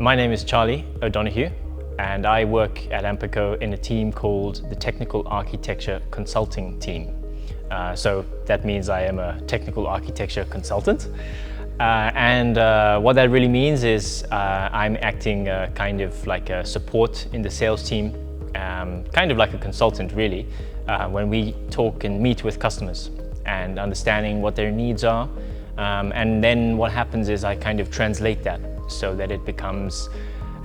My name is Charlie O'Donoghue, and I work at AMPECO in a team called the Technical Architecture Consulting Team. So that means I am a technical architecture consultant. What that really means is I'm acting kind of like a support in the sales team, kind of like a consultant really, when we talk and meet with customers and understanding what their needs are. And then what happens is I kind of translate that so that it becomes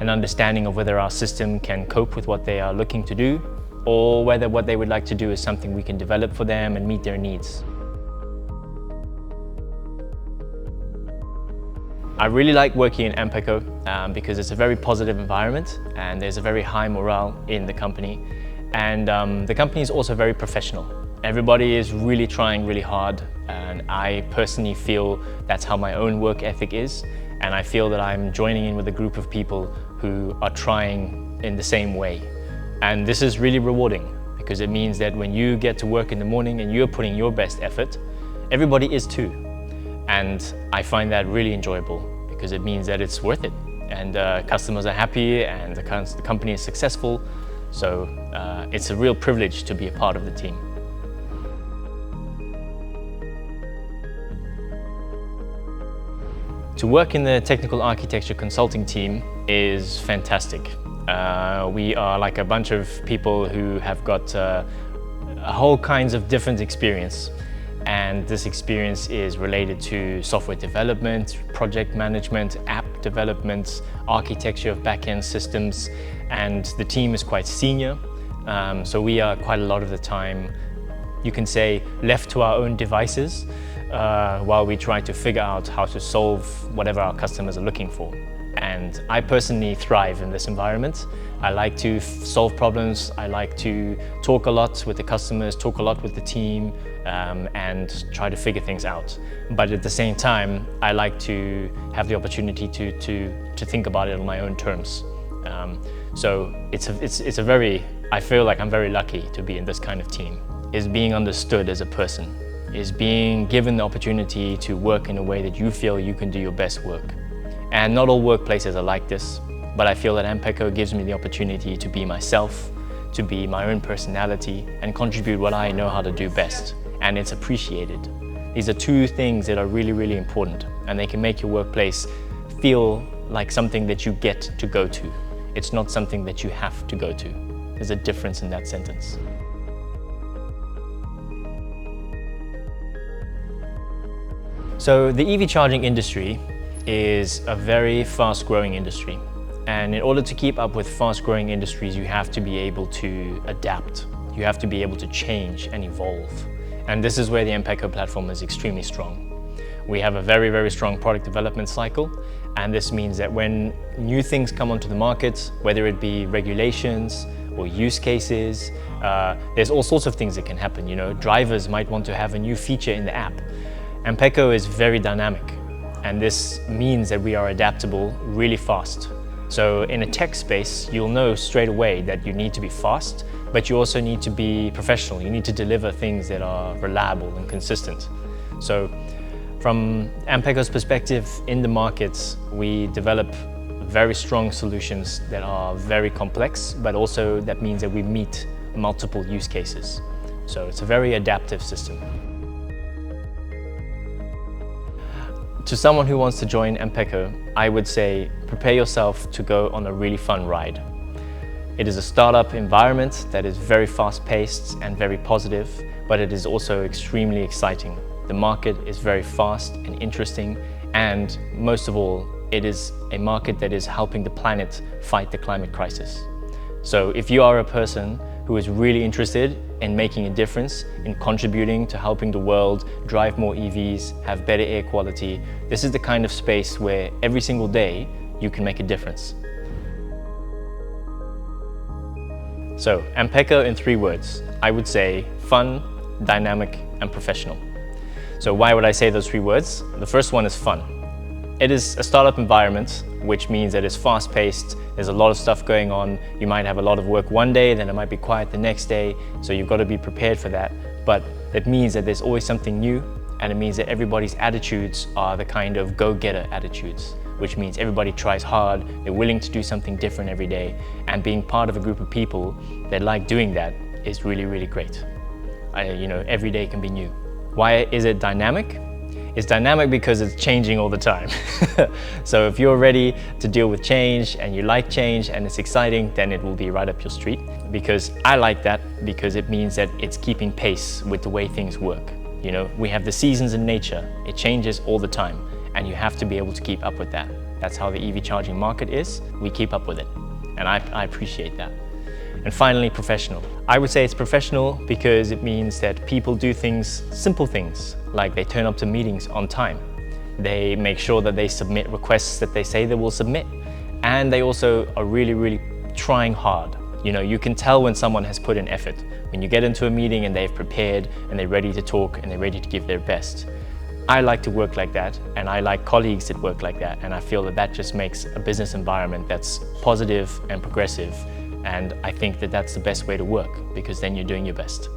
an understanding of whether our system can cope with what they are looking to do, or whether what they would like to do is something we can develop for them and meet their needs. I really like working in AMPECO because it's a very positive environment and there's a very high morale in the company. And the company is also very professional. Everybody is really trying really hard, and I personally feel that's how my own work ethic is. And I feel that I'm joining in with a group of people who are trying in the same way. And this is really rewarding because it means that when you get to work in the morning and you're putting your best effort, everybody is too. And I find that really enjoyable because it means that it's worth it. And customers are happy and the company is successful. So it's a real privilege to be a part of the team. To work in the technical architecture consulting team is fantastic. We are like a bunch of people who have got a whole kinds of different experience. And this experience is related to software development, project management, app development, architecture of backend systems, and the team is quite senior. So we are quite a lot of the time, you can say, left to our own devices while we try to figure out how to solve whatever our customers are looking for. And I personally thrive in this environment. I like to solve problems, I like to talk a lot with the customers, talk a lot with the team, and try to figure things out. But at the same time, I like to have the opportunity to think about it on my own terms. So it's a very, I feel like I'm very lucky to be in this kind of team. Is being understood as a person, is being given the opportunity to work in a way that you feel you can do your best work. And not all workplaces are like this, but I feel that AMPECO gives me the opportunity to be myself, to be my own personality, and contribute what I know how to do best. And it's appreciated. These are two things that are really, really important, and they can make your workplace feel like something that you get to go to. It's not something that you have to go to. There's a difference in that sentence. So the EV charging industry is a very fast-growing industry. And in order to keep up with fast-growing industries, you have to be able to adapt. You have to be able to change and evolve. And this is where the AMPECO platform is extremely strong. We have a very, very strong product development cycle. And this means that when new things come onto the market, whether it be regulations or use cases, there's all sorts of things that can happen. You know, drivers might want to have a new feature in the app. AMPECO is very dynamic, and this means that we are adaptable really fast. So in a tech space, you'll know straight away that you need to be fast, but you also need to be professional. You need to deliver things that are reliable and consistent. So from AMPECO's perspective in the markets, we develop very strong solutions that are very complex, but also that means that we meet multiple use cases. So it's a very adaptive system. To someone who wants to join AMPECO, I would say prepare yourself to go on a really fun ride. It is a startup environment that is very fast-paced and very positive, but it is also extremely exciting. The market is very fast and interesting, and most of all, it is a market that is helping the planet fight the climate crisis. So if you are a person who is really interested in making a difference, in contributing to helping the world drive more EVs, have better air quality, this is the kind of space where every single day you can make a difference. So, AMPECO in 3 words. I would say fun, dynamic, and professional. So why would I say those 3 words? The first one is fun. It is a startup environment, which means that it's fast-paced, there's a lot of stuff going on. You might have a lot of work one day, then it might be quiet the next day, so you've got to be prepared for that. But it means that there's always something new, and it means that everybody's attitudes are the kind of go-getter attitudes, which means everybody tries hard, they're willing to do something different every day, and being part of a group of people that like doing that is really, really great. Every day can be new. Why is it dynamic? It's dynamic because it's changing all the time. So if you're ready to deal with change and you like change and it's exciting, then it will be right up your street. Because I like that, because it means that it's keeping pace with the way things work. We have the seasons in nature. It changes all the time, and you have to be able to keep up with that. That's how the EV charging market is. We keep up with it, and I appreciate that. And finally, professional. I would say it's professional because it means that people do things, simple things, like they turn up to meetings on time. They make sure that they submit requests that they say they will submit. And they also are really, really trying hard. You can tell when someone has put in effort. When you get into a meeting and they've prepared and they're ready to talk and they're ready to give their best. I like to work like that, and I like colleagues that work like that, and I feel that just makes a business environment that's positive and progressive. And I think that that's the best way to work, because then you're doing your best.